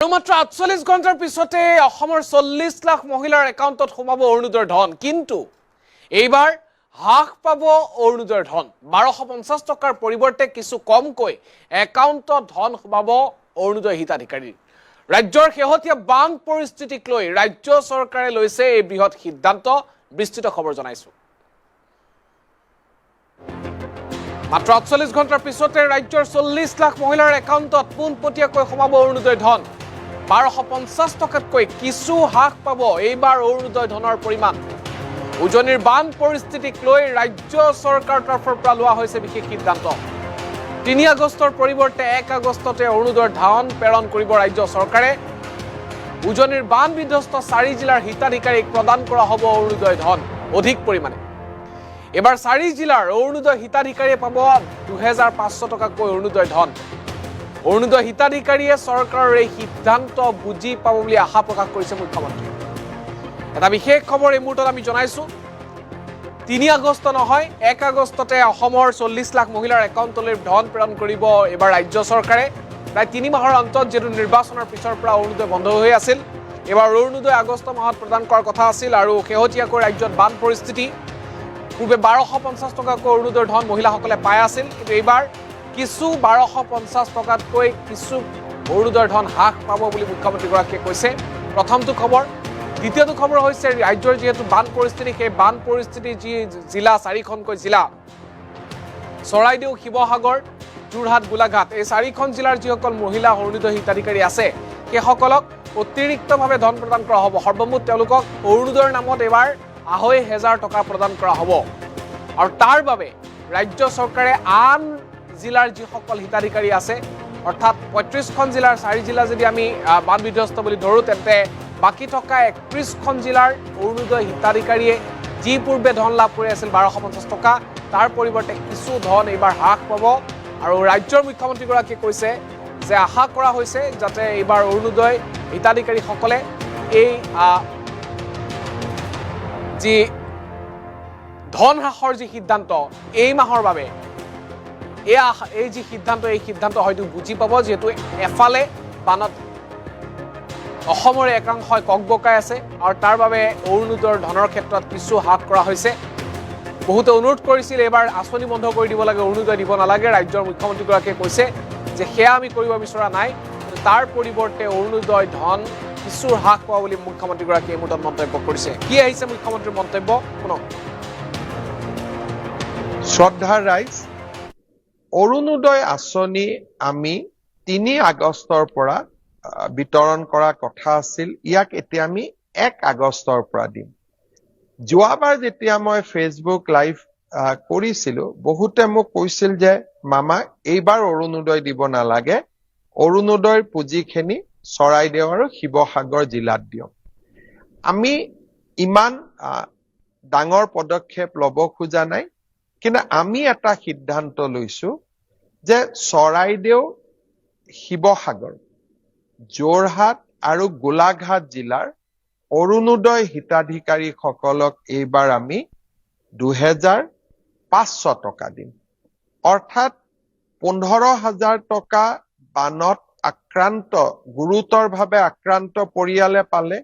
আৰু মাত্ৰ ৪৮ ঘণ্টাৰ পিছতে অসমৰ ৪০ লাখ মহিলাৰ একাউণ্টত সোমাব অৰুণোদয়ৰ ধন কিন্তু এইবাৰ হ্ৰাস পাব অৰুণোদয়ৰ ধন ১২৫০ টকাৰ পৰিৱৰ্তে কিছু কমকৈ একাউণ্টত ধন সোমাব অৰুণোদয় হিতাধিকাৰীৰ ৰাজ্যৰ শেহতীয়া বান পৰিস্থিতিক লৈ ৰাজ্য চৰকাৰে লৈছে এই বৃহৎ সিদ্ধান্ত বিস্তৃত খবৰ জনাইছো মাত্ৰ ৪৮ ঘণ্টাৰ পিছতে ৰাজ্যৰ ৪০ লাখ মহিলাৰ একাউণ্টত পোনপটীয়াকৈ সোমাব অৰুণোদয় ধন ১২৫০ টকাতকৈ কিছু হ্ৰাস পাব এইবাৰ অৰুণোদয় ধনৰ পৰিমাণ উজনিৰ বান পৰিস্থিতিক লৈ ৰাজ্য চৰকাৰৰ তৰফৰ পৰা লোৱা হৈছে বিশেষ সিদ্ধান্ত ৩ আগষ্টৰ পৰিৱৰ্তে ১ আগষ্টতে অৰুণোদয়ৰ ধন প্ৰেৰণ কৰিব ৰাজ্য চৰকাৰে উজনিৰ বান বিধ্বস্ত ৪ জিলাৰ হিতাধিকাৰীক প্ৰদান কৰা হ'ব অৰুণোদয় ধন অধিক পৰিমাণে এবাৰ ৪ জিলাৰ অৰুণোদয় হিতাধিকাৰীয়ে পাব ২৫০০ টকাকৈ অৰুণোদয় ধন অৰুণোদয় হিতাধিকাৰীয়ে চৰকাৰৰ এই সিদ্ধান্ত বুজি পাব বুলি আশা প্ৰকাশ কৰিছে মুখ্যমন্ত্ৰীয়ে এটা বিশেষ খবৰ এই মুহূৰ্তত আমি জনাইছো ৩ আগষ্ট নহয় ১ আগষ্টতে অসমৰ ৪০ লাখ মহিলাৰ একাউণ্টলৈ ধন প্ৰেৰণ কৰিব এবাৰ ৰাজ্য চৰকাৰে প্ৰায় ৩ মাহৰ অন্তত যেটো নিৰ্বাচনৰ পিছৰ পৰা অৰুণোদয় বন্ধ হৈ আছিল এবাৰ অৰুণোদয় আগষ্ট মাহত প্ৰদান কৰাৰ কথা আছিল আৰু শেহতীয়াকৈ ৰাজ্যত বান পৰিস্থিতি পূৰ্বে ১২৫০ টকাকৈ অৰুণোদয়ৰ ধন মহিলাসকলে পাই আছিল কিন্তু এইবাৰ কিছু ১২৫০ টকাতকৈ কিছু অৰুণোদয়ৰ ধন হ্ৰাস পাব বুলি মুখ্যমন্ত্ৰীগৰাকীয়ে কৈছে প্ৰথমটো খবৰ দ্বিতীয়টো খবৰ হৈছে ৰাজ্যৰ যেহেতু বান পৰিস্থিতি সেই বান পৰিস্থিতি যি জিলা ৪খনকৈ জিলা চৰাইদেউ শিৱসাগৰ যোৰহাট গোলাঘাট এই ৪খন জিলাৰ যিসকল মহিলা অৰুণোদয় হিতাধিকাৰী আছে সেইসকলক অতিৰিক্তভাৱে ধন প্ৰদান কৰা হ'ব সৰ্বমুঠ তেওঁলোকক অৰুণোদয়ৰ নামত এবাৰ ২৫০০ টকা প্ৰদান কৰা হ'ব আৰু তাৰ বাবে ৰাজ্য চৰকাৰে আন জিলাৰ যিসকল হিতাধিকাৰী আছে অৰ্থাৎ ৩৫খন জিলাৰ ৪ জিলা যদি আমি বান বিধ্বস্ত বুলি ধৰোঁ তেন্তে বাকী থকা ৩১খন জিলাৰ অৰুণোদয় হিতাধিকাৰীয়ে যি পূৰ্বে ধন লাভ কৰি আছিল ১২৫০ টকা তাৰ পৰিৱৰ্তে কিছু ধন এইবাৰ হ্ৰাস পাব আৰু ৰাজ্যৰ মুখ্যমন্ত্ৰীগৰাকীয়ে কৈছে যে আশা কৰা হৈছে যাতে এইবাৰ অৰুণোদয় হিতাধিকাৰীসকলে এই যি ধন হ্ৰাসৰ যি সিদ্ধান্ত এই মাহৰ বাবে এই যি সিদ্ধান্ত এই সিদ্ধান্ত হয়তো বুজি পাব যিহেতু এফালে বানত অসমৰ একাংশই ককবকাই আছে আৰু তাৰ বাবে অৰুণোদয়ৰ ধনৰ ক্ষেত্ৰত কিছু হ্ৰাস কৰা হৈছে বহুতে অনুৰোধ কৰিছিল এবাৰ আঁচনি বন্ধ কৰি দিব লাগে অৰুণোদয় দিব নালাগে ৰাজ্যৰ মুখ্যমন্ত্ৰীগৰাকীয়ে কৈছে যে সেয়া আমি কৰিব বিচৰা নাই তাৰ পৰিৱৰ্তে অৰুণোদয় ধন কিছু হ্ৰাস পোৱা বুলি মুখ্যমন্ত্ৰীগৰাকীয়ে এই মুহূৰ্তত মন্তব্য কৰিছে কি আহিছে মুখ্যমন্ত্ৰীৰ মন্তব্য শুনক শ্ৰদ্ধাৰ ৰাইজ অৰুণোদয় আঁচনি আমি ৩ আগষ্টৰ পৰা বিতৰণ কৰা কথা আছিল ইয়াক এতিয়া আমি ১ আগষ্টৰ পৰা দিম যোৱাবাৰ যেতিয়া মই ফেচবুক লাইভ কৰিছিলো বহুতে মোক কৈছিল যে মামা এইবাৰ অৰুণোদয় দিব নালাগে অৰুণোদয়ৰ পুঁজিখিনি চৰাইদেউ আৰু শিৱসাগৰ জিলাত দিয়ক আমি ইমান ডাঙৰ পদক্ষেপ ল'ব খোজা নাই কিন্তু আমি এটা সিদ্ধান্ত লৈছো যে চৰাইদেউ শিৱসাগৰ যোৰহাট আৰু গোলাঘাট জিলাৰ অৰুণোদয় হিতাধিকাৰীসকলক এইবাৰ আমি ২৫০০ টকা দিম অৰ্থাৎ ১৫,০০০ টকা বানত আক্ৰান্ত গুৰুতৰভাৱে আক্ৰান্ত পৰিয়ালে পালে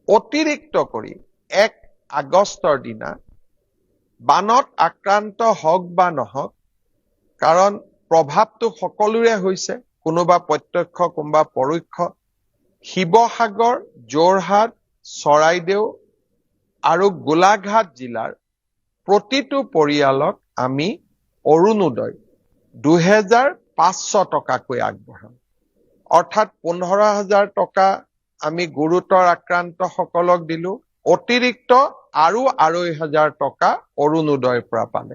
অতিৰিক্ত কৰি ১ আগষ্টৰ দিনা বানত আক্ৰান্ত হওক বা নহওক কাৰণ প্ৰভাৱটো সকলোৰে হৈছে কোনোবা প্ৰত্যক্ষ কোনোবা পৰোক্ষ শিৱসাগৰ যোৰহাট চৰাইদেউ আৰু গোলাঘাট জিলাৰ প্ৰতিটো পৰিয়ালক আমি অৰুণোদয় ২৫০০ টকাকৈ আগবঢ়াম অৰ্থাৎ ১৫,০০০ টকা আমি গুৰুতৰ আক্ৰান্ত সকলক দিলো অতিৰিক্ত আৰু ২৫০০ টকা অৰুণোদয়ৰ পৰা পালে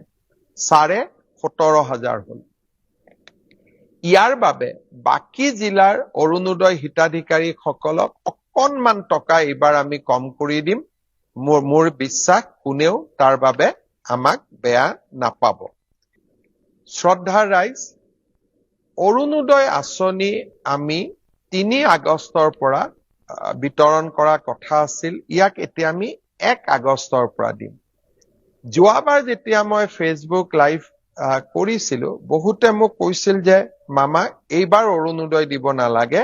১৭,৫০০ হ'ল ইয়াৰ বাবে বাকী জিলাৰ অৰুণোদয় হিতাধিকাৰীসকলক অকণমান টকা এইবাৰ আমি কম কৰি দিম মোৰ বিশ্বাস কোনেও তাৰ বাবে আমাক বেয়া নাপাব শ্ৰদ্ধাৰ ৰাইজ অৰুণোদয় আঁচনি আমি ৩ আগষ্টৰ পৰা বিতৰণ কৰা কথা আছিল ইয়াক এতিয়া আমি ১ আগষ্টৰ পৰা দিম যোৱাবাৰ যেতিয়া মই ফেচবুক লাইভ কৰিছিলো বহুতে মোক কৈছিল যে মামা এইবাৰ অৰুণোদয় দিব নালাগে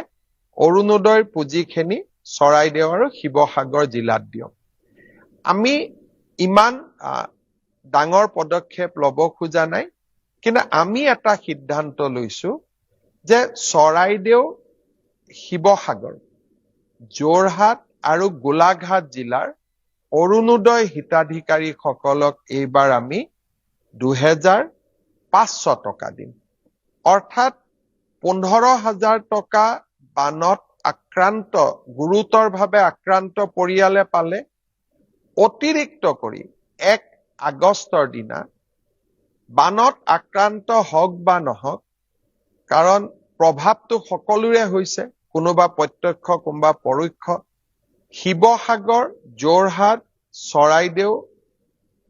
অৰুণোদয়ৰ পুঁজিখিনি চৰাইদেউ আৰু শিৱসাগৰ জিলাত দিয়ক। আমি ইমান ডাঙৰ পদক্ষেপ ল'ব খোজা নাই, কিন্তু আমি এটা সিদ্ধান্ত লৈছো যে চৰাইদেউ, শিৱসাগৰ, যোৰহাট আৰু গোলাঘাট জিলাৰ অৰুণোদয় হিতাধিকাৰীসকলক এইবাৰ আমি 2,500 টকা দিম। অৰ্থাৎ 15,000 টকা বানত গুৰুতৰভাৱে আক্ৰান্ত পৰিয়ালে পালে। অতিৰিক্ত কৰি 1 আগষ্টৰ দিনা বানত আক্ৰান্ত হওক বা নহওক, কাৰণ প্ৰভাৱটো সকলোৰে হৈছে, কোনোবা প্ৰত্যক্ষ কোনোবা পৰোক্ষ, শিৱসাগৰ, যোৰহাট, চৰাইদেউ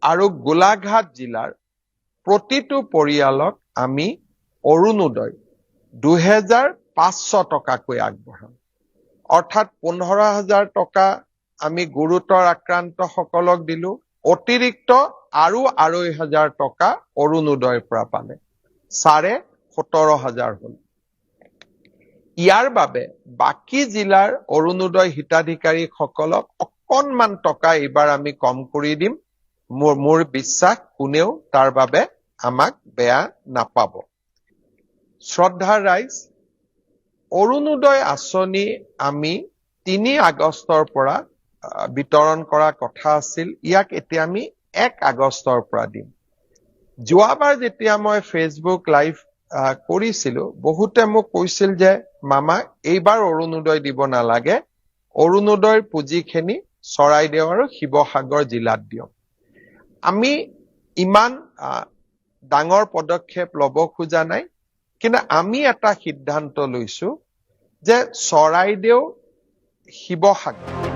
আৰু গোলাঘাট জিলাৰ প্ৰতিটো পৰিয়ালক আমি অৰুণোদয় 2,500 টকাকৈ আগবঢ়াম। অৰ্থাৎ 15,000 টকা আমি গুৰুতৰ আক্ৰান্ত সকলক দিলো, অতিৰিক্ত আৰু 2,500 টকা অৰুণোদয়ৰ পৰা পালে, 17,500 হল। ইয়াৰ বাবে বাকী জিলাৰ অৰুণোদয় হিতাধিকাৰীসকলক অকণমান টকা এইবাৰ আমি কম কৰি দিম। মোৰ বিশ্বাস কোনেও তাৰ বাবে আমাক বেয়া নাপাব। শ্ৰদ্ধাৰ ৰাইজ, অৰুণোদয় আঁচনি আমি 3 আগষ্টৰ পৰা বিতৰণ কৰা কথা আছিল, ইয়াক এতিয়া আমি 1 আগষ্টৰ পৰা দিম। যোৱাবাৰ যেতিয়া মই ফেচবুক লাইভ কৰিছিলো, বহুতে মোক কৈছিল যে মামা এইবাৰ অৰুণোদয় দিব নালাগে, অৰুণোদয়ৰ পুঁজিখিনি চৰাইদেউ আৰু শিৱসাগৰ জিলাত দিয়ক। আমি ইমান ডাঙৰ পদক্ষেপ ল'ব খোজা নাই, কিন্তু আমি এটা সিদ্ধান্ত লৈছো যে চৰাইদেউ, শিৱসাগৰ